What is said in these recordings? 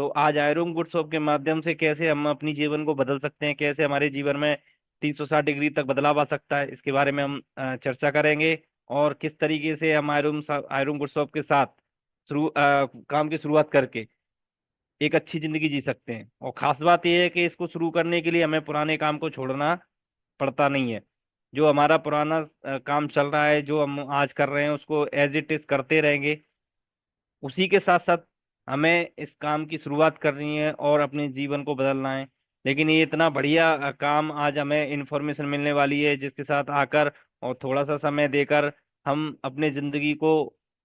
तो आज आयरूम good shop के माध्यम से कैसे हम अपनी जीवन को बदल सकते हैं, कैसे हमारे जीवन में 360 डिग्री तक बदलाव आ सकता है, इसके बारे में हम चर्चा करेंगे। और किस तरीके से हम आयरूम गुड शॉप के साथ काम की शुरुआत करके एक अच्छी जिंदगी जी सकते हैं। और खास बात यह है कि इसको शुरू करने के लिए हमें पुराने काम को छोड़ना पड़ता नहीं है। जो हमारा पुराना काम चल रहा है, जो हम आज कर रहे हैं, उसको एज इट इज करते रहेंगे। उसी के साथ साथ हमें इस काम की शुरुआत करनी है और अपने जीवन को बदलना है। लेकिन ये इतना बढ़िया काम आज हमें इंफॉर्मेशन मिलने वाली है, जिसके साथ आकर और थोड़ा सा समय देकर हम अपने जिंदगी को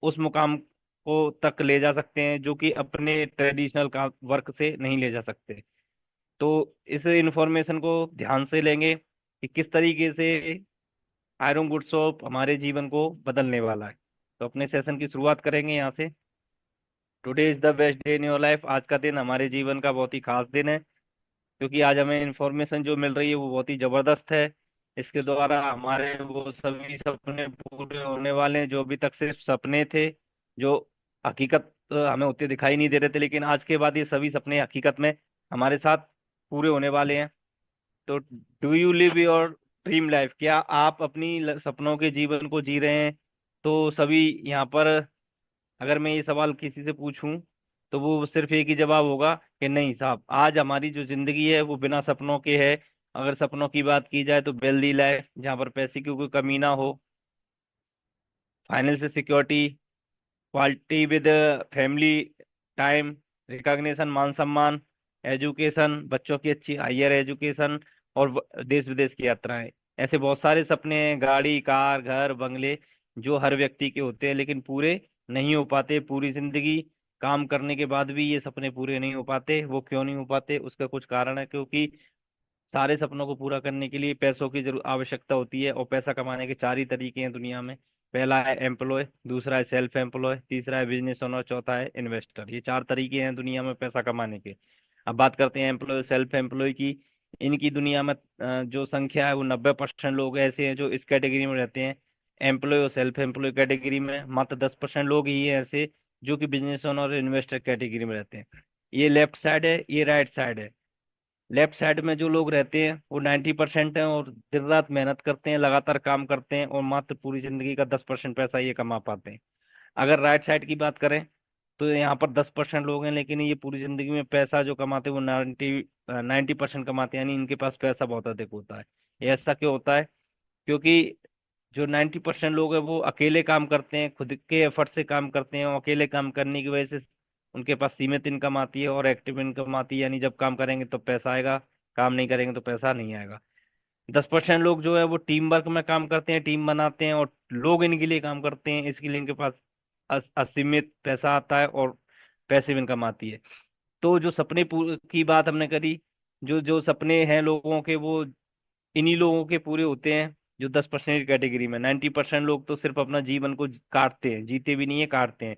उस मुकाम को तक ले जा सकते हैं जो कि अपने ट्रेडिशनल काम वर्क से नहीं ले जा सकते। तो इस इंफॉर्मेशन को ध्यान से लेंगे कि किस तरीके से आयरन गुड सोप हमारे जीवन को बदलने वाला है। तो अपने सेशन की शुरुआत करेंगे यहाँ से। Today is the best day in your life. आज का दिन हमारे जीवन का बहुत ही खास दिन है, क्योंकि आज हमें इंफॉर्मेशन जो मिल रही है वो बहुत ही जबरदस्त है। इसके द्वारा हमारे वो सभी सपने पूरे होने वाले हैं जो अभी तक सिर्फ सपने थे, जो हकीकत हमें उतने दिखाई नहीं दे रहे थे, लेकिन आज के बाद ये सभी सपने हकीकत में हमारे साथ पूरे होने वाले हैं। तो do you live your dream life? क्या आप अपनी सपनों के जीवन को जी रहे हैं? तो सभी यहाँ पर, अगर मैं ये सवाल किसी से पूछूं तो वो सिर्फ एक ही जवाब होगा कि नहीं साहब, आज हमारी जो जिंदगी है वो बिना सपनों के है। अगर सपनों की बात की जाए तो वेल्दी लाइफ, जहाँ पर पैसे की कोई कमी ना हो, financial security, quality with family time, recognition, मान सम्मान, एजुकेशन, बच्चों की अच्छी हायर एजुकेशन, और देश विदेश की यात्राएं। ऐसे बहुत सारे सपने हैं, गाड़ी, कार, घर, बंगले, जो हर व्यक्ति के होते हैं, लेकिन पूरे नहीं हो पाते। पूरी जिंदगी काम करने के बाद भी ये सपने पूरे नहीं हो पाते। वो क्यों नहीं हो पाते? उसका कुछ कारण है, क्योंकि सारे सपनों को पूरा करने के लिए पैसों की जरूर आवश्यकता होती है। और पैसा कमाने के चार ही तरीके हैं दुनिया में। पहला है एम्प्लॉय, दूसरा है सेल्फ एम्प्लॉय, तीसरा है बिजनेस ओनर, चौथा है इन्वेस्टर। ये चार तरीके हैं दुनिया में पैसा कमाने के। अब बात करते हैं एम्प्लॉय सेल्फ एम्प्लॉय की। इनकी दुनिया में जो संख्या है वो 90% लोग ऐसे हैं जो इस कैटेगरी में रहते हैं। एम्प्लॉय और सेल्फ एम्प्लॉय कैटेगरी में मात्र 10% लोग ही हैं ऐसे जो कि बिजनेस ओनर और इन्वेस्टर कैटेगरी में रहते हैं। ये लेफ्ट साइड है, ये राइट साइड है। लेफ्ट साइड में जो लोग रहते हैं वो 90% हैं और दिन रात मेहनत करते हैं, लगातार काम करते हैं, और मात्र पूरी जिंदगी का 10% पैसा ये कमा पाते हैं। अगर राइट साइड की बात करें तो यहाँ पर 10% लोग हैं, लेकिन ये पूरी जिंदगी में पैसा जो कमाते हैं वो 90% कमाते हैं, यानी इनके पास पैसा बहुत अधिक होता है। ये ऐसा क्यों होता है? क्योंकि जो 90% लोग हैं वो अकेले काम करते हैं, खुद के एफर्ट से काम करते हैं, और अकेले काम करने की वजह से उनके पास सीमित इनकम आती है और एक्टिव इनकम आती है। यानी जब काम करेंगे तो पैसा आएगा, काम नहीं करेंगे तो पैसा नहीं आएगा। 10% लोग जो है वो टीम वर्क में काम करते हैं, टीम बनाते हैं, और लोग इनके लिए काम करते हैं, इसके लिए इनके पास असीमित पैसा आता है और पैसिव इनकम आती है। तो जो सपने की बात हमने करी, जो जो सपने हैं लोगों के, वो इन्हीं लोगों के पूरे होते हैं जो 10% की कैटेगरी में। 90% लोग तो सिर्फ अपना जीवन को काटते हैं, जीते भी नहीं है, काटते हैं।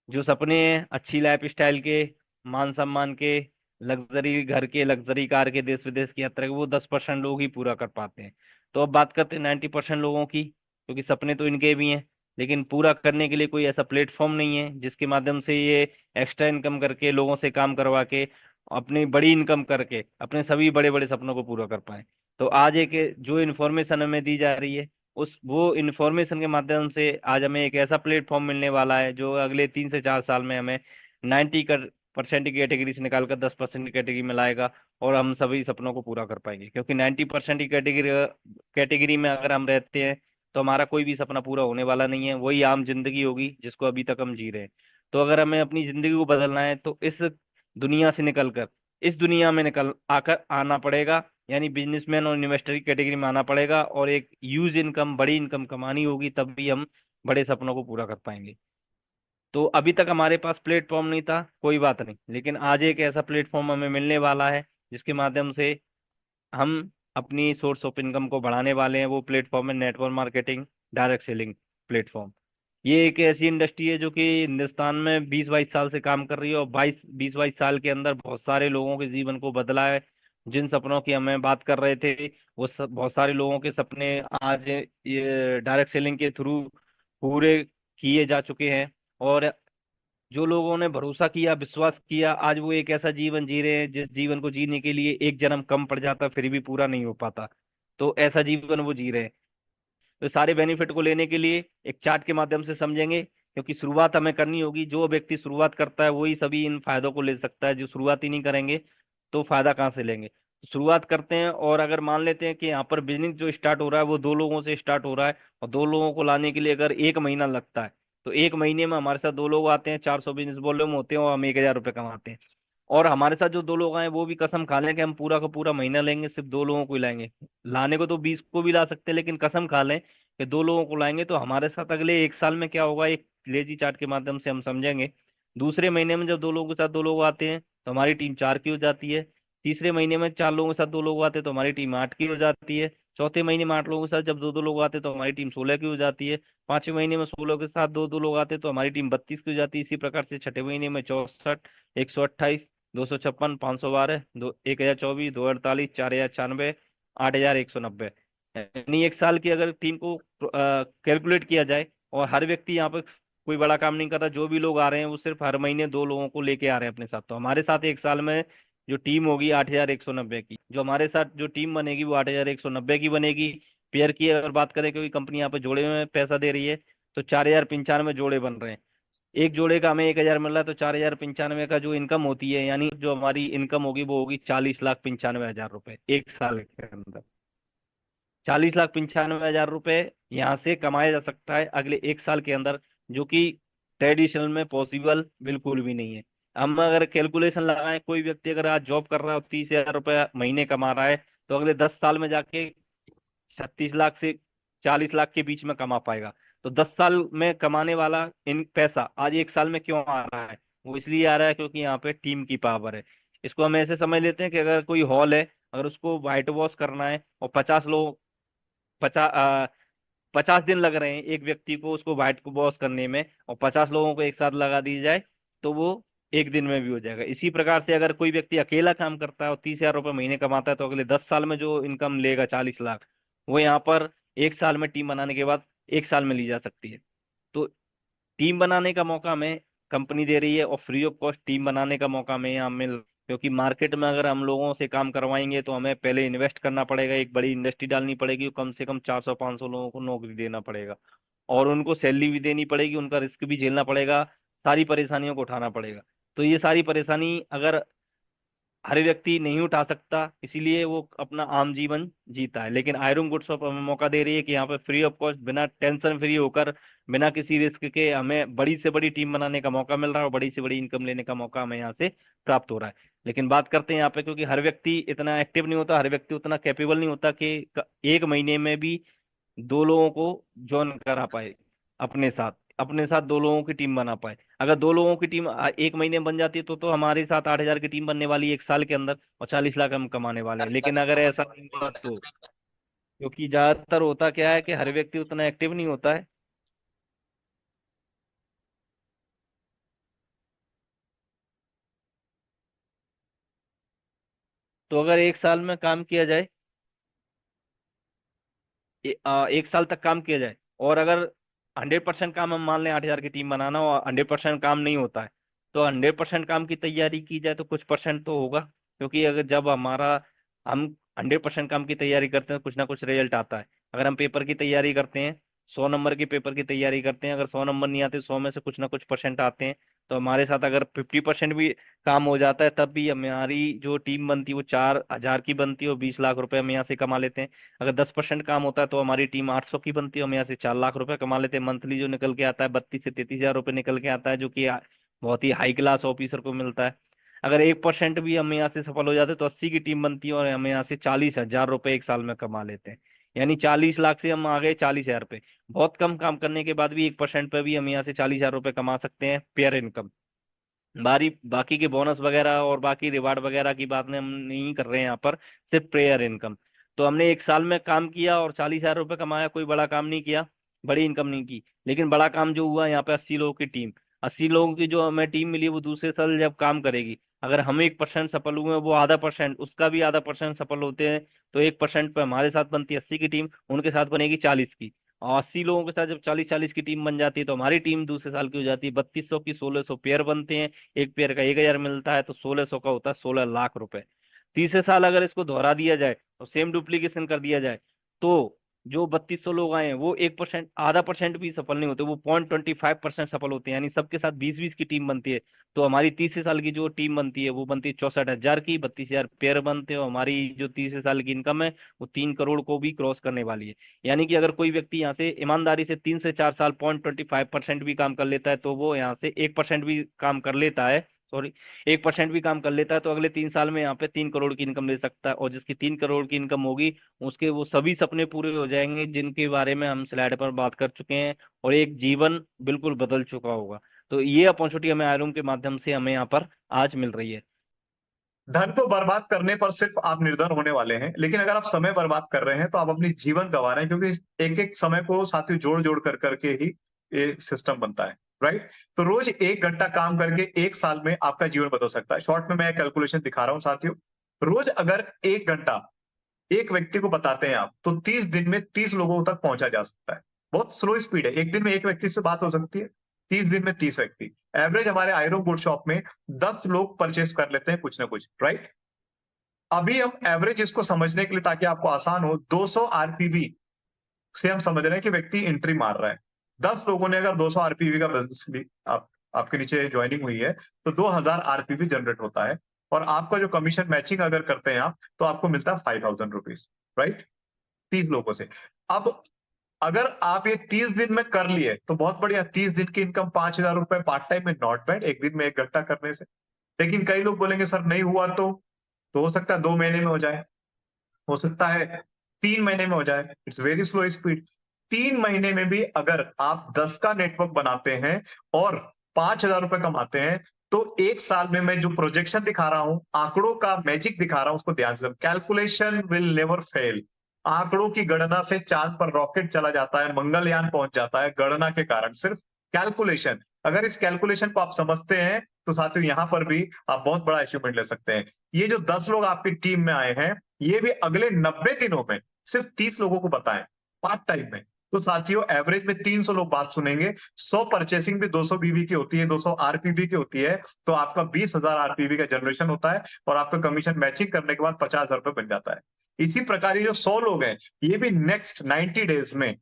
जो सपने हैं अच्छी लाइफ स्टाइल के, मान सम्मान के, लग्जरी घर के, लग्जरी कार के, देश विदेश की यात्रा के, वो 10% लोग ही पूरा कर पाते हैं। तो अब बात करते हैं 90% लोगों की, क्योंकि सपने तो इनके भी हैं, लेकिन पूरा करने के लिए कोई ऐसा प्लेटफॉर्म नहीं है जिसके माध्यम से ये एक्स्ट्रा इनकम करके, लोगों से काम करवा के, अपनी बड़ी इनकम करके अपने सभी बड़े बड़े सपनों को पूरा कर पाए। तो आज एक जो इन्फॉर्मेशन हमें दी जा रही है, उस वो इन्फॉर्मेशन के माध्यम से आज हमें एक ऐसा प्लेटफॉर्म मिलने वाला है जो अगले 3 से 4 साल में हमें 90% की कैटेगरी से निकालकर 10% की कैटेगरी में लाएगा, और हम सभी सपनों को पूरा कर पाएंगे। क्योंकि 90% की कैटेगरी कैटेगरी में अगर हम रहते हैं तो हमारा कोई भी सपना पूरा होने वाला नहीं है। वही आम जिंदगी होगी जिसको अभी तक हम जी रहे हैं। तो अगर हमें अपनी जिंदगी को बदलना है तो इस दुनिया से निकलकर इस दुनिया में निकल आकर आना पड़ेगा, यानी बिजनेसमैन और इन्वेस्टर की कैटेगरी में आना पड़ेगा, और एक ह्यूज इनकम, बड़ी इनकम कमानी होगी, तब भी हम बड़े सपनों को पूरा कर पाएंगे। तो अभी तक हमारे पास प्लेटफॉर्म नहीं था, कोई बात नहीं, लेकिन आज एक ऐसा प्लेटफॉर्म हमें मिलने वाला है जिसके माध्यम से हम अपनी सोर्स ऑफ इनकम को बढ़ाने वाले हैं। वो प्लेटफॉर्म है network marketing, direct selling platform. ये एक ऐसी इंडस्ट्री है जो कि हिंदुस्तान में 20-22 साल से काम कर रही है, और 20-22 साल के अंदर बहुत सारे लोगों के जीवन को बदला है। जिन सपनों की हमें बात कर रहे थे, वो सब बहुत सारे लोगों के सपने आज ये डायरेक्ट सेलिंग के थ्रू पूरे किए जा चुके हैं। और जो लोगों ने भरोसा किया, विश्वास किया, आज वो एक ऐसा जीवन जी रहे हैं जिस जीवन को जीने के लिए एक जन्म कम पड़ जाता फिर भी पूरा नहीं हो पाता। तो ऐसा जीवन वो जी रहे हैं। तो सारे बेनिफिट को लेने के लिए एक चार्ट के माध्यम से समझेंगे, क्योंकि शुरुआत हमें करनी होगी। जो व्यक्ति शुरुआत करता है वही सभी इन फायदों को ले सकता है, जो शुरुआत ही नहीं करेंगे तो फायदा कहाँ से लेंगे। तो शुरुआत करते हैं, और अगर मान लेते हैं कि यहाँ पर बिजनेस जो स्टार्ट हो रहा है वो 2 लोगों से स्टार्ट हो रहा है, और 2 लोगों को लाने के लिए अगर 1 महीना लगता है, तो 1 महीने में हमारे साथ 2 लोग आते हैं, 400 बिजनेस वॉल्यूम होते हैं, और हम 1,000 रुपये कमाते हैं। और हमारे साथ जो 2 लोग आए वो भी कसम खा लें कि हम पूरा का पूरा महीना लेंगे, सिर्फ 2 लोगों को ही लाएंगे। लाने को तो 20 को भी ला सकते हैं, लेकिन कसम खा लें कि 2 लोगों को लाएंगे तो हमारे साथ अगले 1 साल में क्या होगा, एक लेजी चार्ट के माध्यम से हम समझेंगे। दूसरे महीने में जब 2 लोगों के साथ 2 लोग आते हैं तो हमारी टीम 4 की हो जाती है। तीसरे महीने में 4 लोगों के साथ 2 लोग आते हैं तो हमारी टीम 8 की हो जाती है। चौथे महीने में 8 लोगों के साथ जब 2 2 लोग आते हैं तो हमारी टीम 16 की हो जाती है। पांचवें महीने में 16 के साथ 2 2 लोग आते हैं तो हमारी टीम 32 की हो जाती है। इसी प्रकार से छठे महीने में 64, 128, 256, 512, 1,024, 2,048, 4,096, 8,190। यानी 1 साल की अगर टीम को कैलकुलेट किया जाए, और हर व्यक्ति यहाँ पर कोई बड़ा काम नहीं कर रहा, जो भी लोग आ रहे हैं वो सिर्फ हर महीने 2 लोगों को लेके आ रहे हैं अपने साथ, तो हमारे साथ 1 साल में जो टीम होगी 8,190 की, जो हमारे साथ जो टीम बनेगी वो 8,190 की बनेगी। पेयर की अगर बात करें, क्योंकि कंपनी यहाँ पे जोड़े में पैसा दे रही है, तो 4,095 जोड़े बन रहे हैं। एक जोड़े का हमें 1,000 मिल रहा है, तो 4,095 का जो इनकम होती है, यानी जो हमारी इनकम होगी वो होगी 40,95,000 रुपए 1 साल के अंदर। 40,95,000 रुपए यहाँ से कमाया जा सकता है अगले 1 साल के अंदर, जो कि ट्रेडिशनल में पॉसिबल बिल्कुल भी नहीं है। हम अगर कैलकुलेशन लगाएं, कोई व्यक्ति अगर आज जॉब कर रहा है और 30,000 रुपये महीने कमा रहा है, तो अगले 10 साल में जाके 36 लाख से 40 लाख के बीच में कमा पाएगा। तो 10 साल में कमाने वाला इन पैसा आज 1 साल में क्यों आ रहा है? वो इसलिए आ रहा है क्योंकि यहाँ पे टीम की पावर है। इसको हम ऐसे समझ लेते हैं कि अगर कोई हॉल है, अगर उसको व्हाइट वॉश करना है और 50 लोग, 50 दिन लग रहे हैं एक व्यक्ति को उसको व्हाइट को वॉश करने में, और 50 लोगों को एक साथ लगा दी जाए तो वो एक दिन में भी हो जाएगा। इसी प्रकार से अगर कोई व्यक्ति अकेला काम करता है और 30,000 रुपये महीने कमाता है, तो अगले 10 साल में जो इनकम लेगा 40 लाख, वो यहाँ पर 1 साल में टीम बनाने के बाद 1 साल में ली जा सकती है। तो टीम बनाने का मौका हमें कंपनी दे रही है, और फ्री ऑफ कॉस्ट टीम बनाने का मौका हमें यहाँ मिल, क्योंकि मार्केट में अगर हम लोगों से काम करवाएंगे तो हमें पहले इन्वेस्ट करना पड़ेगा, एक बड़ी इंडस्ट्री डालनी पड़ेगी, और कम से कम 400 500 लोगों को नौकरी देना पड़ेगा, और उनको सैलरी भी देनी पड़ेगी, उनका रिस्क भी झेलना पड़ेगा, सारी परेशानियों को उठाना पड़ेगा। तो ये सारी परेशानी अगर हर व्यक्ति नहीं उठा सकता, इसीलिए वो अपना आम जीवन जीता है। लेकिन आयरन गुड्स ऑफ हमें मौका दे रही है कि यहाँ पे फ्री ऑफ कॉस्ट, बिना टेंशन फ्री होकर, बिना किसी रिस्क के हमें बड़ी से बड़ी टीम बनाने का मौका मिल रहा है, और बड़ी से बड़ी इनकम लेने का मौका हमें यहाँ से प्राप्त हो रहा है। लेकिन बात करते हैं यहाँ पे, क्योंकि हर व्यक्ति इतना एक्टिव नहीं होता, हर व्यक्ति उतना कैपेबल नहीं होता कि 1 महीने में भी 2 लोगों को ज्वाइन करा पाए अपने साथ 2 लोगों की टीम बना पाए। अगर 2 लोगों की टीम 1 महीने में बन जाती है तो हमारे साथ 8,000 की टीम बनने वाली है 1 साल के अंदर, और 40 लाख हम कमाने वाले हैं। लेकिन अगर ऐसा नहीं हुआ तो, क्योंकि ज्यादातर होता क्या है कि हर व्यक्ति उतना एक्टिव नहीं होता है। तो अगर 1 साल में काम किया जाए, 1 साल तक काम किया जाए, और अगर 100% काम हम मान लें 8,000 की टीम बनाना, और 100% काम नहीं होता है, तो 100% काम की तैयारी की जाए तो कुछ परसेंट तो होगा। क्योंकि अगर जब हम 100% काम की तैयारी करते हैं, कुछ ना कुछ रिजल्ट आता है। अगर हम पेपर की तैयारी करते हैं, 100 नंबर के पेपर की तैयारी करते हैं, अगर 100 नंबर नहीं आते, 100 में से कुछ ना कुछ परसेंट आते हैं, तो हमारे साथ अगर 50% भी काम हो जाता है, तब भी हमारी जो टीम बनती है वो 4,000 की बनती है, और 20 लाख रुपए हम यहाँ से कमा लेते हैं। अगर 10% काम होता है तो हमारी टीम 800 की बनती है, हम यहाँ से 4 लाख रुपए कमा लेते हैं। मंथली जो निकल के आता है 32 से 33 हजार रुपये निकल के आता है, जो कि बहुत ही हाई क्लास ऑफिसर को मिलता है। अगर 1% भी हम यहाँ से सफल हो जाते हैं तो 80 की टीम बनती है, और हम यहाँ से 40,000 रुपये 1 साल में कमा लेते हैं। यानी 40 लाख से हम आ गए 40,000 पे। बहुत कम काम करने के बाद भी 1% पे भी हम यहाँ से 40,000 रुपये कमा सकते हैं पेयर इनकम। बाकी के बोनस वगैरह और बाकी रिवार्ड वगैरह की बात में हम नहीं कर रहे हैं यहाँ पर, सिर्फ प्रेयर इनकम। तो हमने 1 साल में काम किया और 40,000 रुपये कमाया, कोई बड़ा काम नहीं किया, बड़ी इनकम नहीं की। लेकिन बड़ा काम जो हुआ यहाँ पे, 80 लोगों की टीम, 80 लोगों की जो हमें टीम मिली, वो दूसरे साल जब काम करेगी, अगर हम 1% सफल हुए, वो आधा परसेंट, उसका भी आधा परसेंट सफल होते हैं, तो 1% पे हमारे साथ बनती है 80 की टीम, उनके साथ बनेगी 40 की। और 80 लोगों के साथ जब 40-40 की टीम बन जाती है तो हमारी टीम दूसरे साल की हो जाती है 3200 की। 1600 पेयर बनते हैं, एक पेयर का 1000 मिलता है, तो 1600 का होता है 16 लाख रुपए। तीसरे साल अगर इसको दोहरा दिया जाए और सेम डुप्लीकेशन कर दिया जाए, तो जो 3200 लोग आए हैं वो 1%, आधा परसेंट भी सफल नहीं होते, वो 0.25% सफल होते हैं, यानी सबके साथ 20-20 की टीम बनती है। तो हमारी तीसरे साल की जो टीम बनती है वो बनती है 64,000 की, 32,000 पेयर बनते हैं, और हमारी जो तीसरे साल की इनकम है वो 3 करोड़ को भी क्रॉस करने वाली है। यानी कि अगर कोई व्यक्ति यहाँ से ईमानदारी से 3 से 4 साल 0.25% भी काम कर लेता है, तो वो यहाँ से 1% भी काम कर लेता है, सॉरी, 1% भी काम कर लेता है, तो अगले 3 साल में यहाँ पे 3 करोड़ की इनकम ले सकता है। और जिसकी 3 करोड़ की इनकम होगी, उसके वो सभी सपने पूरे हो जाएंगे जिनके बारे में हम स्लाइड पर बात कर चुके हैं, और एक जीवन बिल्कुल बदल चुका होगा। तो ये अपॉर्चुनिटी हमें आयरूम के माध्यम से हमें यहाँ पर आज मिल रही है। धन को बर्बाद करने पर सिर्फ आप निर्धन होने वाले हैं, लेकिन अगर आप समय बर्बाद कर रहे हैं तो आप अपनी जीवन गंवा रहे हैं, क्योंकि एक एक समय को साथियों जोड़ जोड़ कर करके ही ये सिस्टम बनता है। राइट? तो रोज 1 घंटा काम करके 1 साल में आपका जीवन बदल सकता है। शॉर्ट में मैं कैलकुलेशन दिखा रहा हूं साथियों। रोज अगर 1 घंटा एक व्यक्ति को बताते हैं आप, तो 30 दिन में 30 लोगों तक पहुंचा जा सकता है। बहुत स्लो स्पीड है। एक दिन में एक व्यक्ति से बात हो सकती है, 30 दिन में 30 व्यक्ति। एवरेज हमारे आयरन वुड शॉप में 10 लोग परचेस कर लेते हैं कुछ ना कुछ। राइट? अभी हम एवरेज इसको समझने के लिए, ताकि आपको आसान हो, 200 आरपीवी से हम समझ रहे हैं कि व्यक्ति एंट्री मार रहा है। 10 लोगों ने अगर 200 आरपीवी का बिजनेस भी आपके नीचे ज्वाइनिंग हुई है, तो 2000 आरपीवी जनरेट होता है। और आपका जो कमीशन मैचिंग अगर करते हैं आप, तो आपको मिलता है 5000 रुपीज। राइट? 30 लोगों से। अब अगर आप ये 30 दिन में कर लिए तो बहुत बढ़िया। 30 दिन की इनकम 5000 रुपए पार्ट टाइम में, नॉट बैड, एक दिन में 1 घंटा करने से। लेकिन कई लोग बोलेंगे सर नहीं हुआ तो हो सकता है 2 महीने में हो जाए, हो सकता है 3 महीने में हो जाए। It's very slow speed. 3 महीने में भी अगर आप 10 का नेटवर्क बनाते हैं और 5000 रुपए कमाते हैं, तो 1 साल में मैं जो प्रोजेक्शन दिखा रहा हूं, आंकड़ों का मैजिक दिखा रहा हूं, उसको ध्यान से। Calculation will never fail. आंकड़ों की गणना से चांद पर रॉकेट चला जाता है, मंगलयान पहुंच जाता है गणना के कारण। सिर्फ कैलकुलेशन, अगर इस कैलकुलेशन को आप समझते हैं तो साथियों यहां पर भी आप बहुत बड़ा अचीवमेंट ले सकते हैं। ये जो 10 लोग आपकी टीम में आए हैं, ये भी अगले 90 दिनों में सिर्फ 30 लोगों को बताएं पार्ट टाइम में। तो साथियों एवरेज में 300 लोग बात सुनेंगे। 100 परचेसिंग भी 200 बीवी की होती है, 200 आरपीवी की होती है, तो आपका 20,000 आरपीवी का जनरेशन होता है, और आपका कमीशन मैचिंग करने के बाद 50,000 रुपए बन जाता है। इसी प्रकार ये जो 100 लोग हैं, ये भी नेक्स्ट 90 डेज में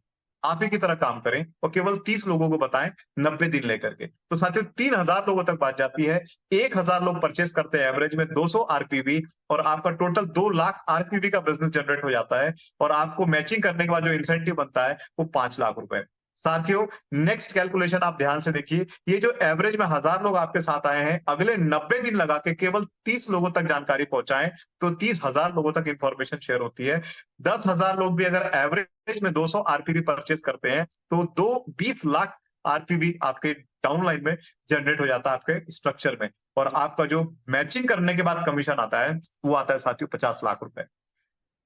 आप ही की तरह काम करें और केवल 30 लोगों को बताएं 90 दिन लेकर के। तो साथियों 3000 लोगों तक बात जाती है। 1000 लोग परचेस करते हैं एवरेज में 200 आरपीवी, और आपका टोटल 2 लाख आरपीवी का बिजनेस जनरेट हो जाता है। और आपको मैचिंग करने के बाद जो इंसेंटिव बनता है वो 5 लाख रुपए। साथियों नेक्स्ट कैलकुलेशन आप ध्यान से देखिए। ये जो एवरेज में 1000 लोग आपके साथ आए हैं, अगले 90 दिन लगा के केवल 30 लोगों तक जानकारी पहुंचाएं, तो 30,000 लोगों तक इंफॉर्मेशन शेयर होती है। 10,000 लोग भी अगर एवरेज में 200 आरपीवी परचेस करते हैं, तो 20 लाख आरपीवी आपके डाउनलाइन में जनरेट हो जाता है, आपके स्ट्रक्चर में। और आपका जो मैचिंग करने के बाद कमीशन आता है, वो आता है साथियों 50 लाख रुपए।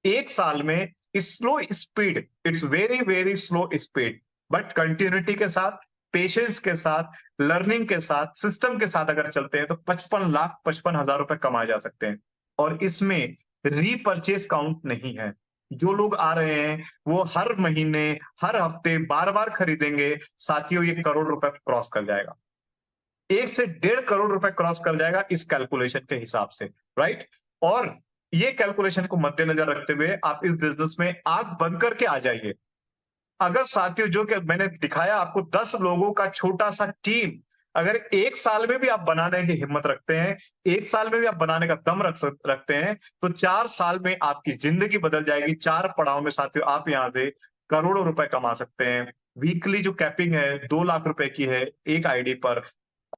1 साल में slow speed, it's very very slow speed, but continuity के साथ, पेशेंस के साथ, लर्निंग के साथ, सिस्टम के साथ अगर चलते हैं, तो 55,55,000 रुपए कमाए जा सकते हैं। और इसमें रीपरचेस काउंट नहीं है। जो लोग आ रहे हैं वो हर महीने, हर हफ्ते बार बार खरीदेंगे, साथियों ये करोड़ रुपए क्रॉस कर जाएगा। 1 से 1.5 करोड़ रुपए क्रॉस कर जाएगा इस कैलकुलेशन के हिसाब से। राइट? और ये कैलकुलेशन को मद्देनजर रखते हुए आप इस बिजनेस में आंख बंद करके आ जाइए। अगर साथियों जो कि मैंने दिखाया आपको 10 लोगों का छोटा सा टीम, अगर 1 साल में भी आप बनाने की हिम्मत रखते हैं, 1 साल में भी आप बनाने का दम रखते हैं, तो 4 साल में आपकी जिंदगी बदल जाएगी। 4 पड़ाव में साथियों आप यहां से करोड़ों रुपए कमा सकते हैं। वीकली जो कैपिंग है 2 लाख रुपए की है एक आईडी पर।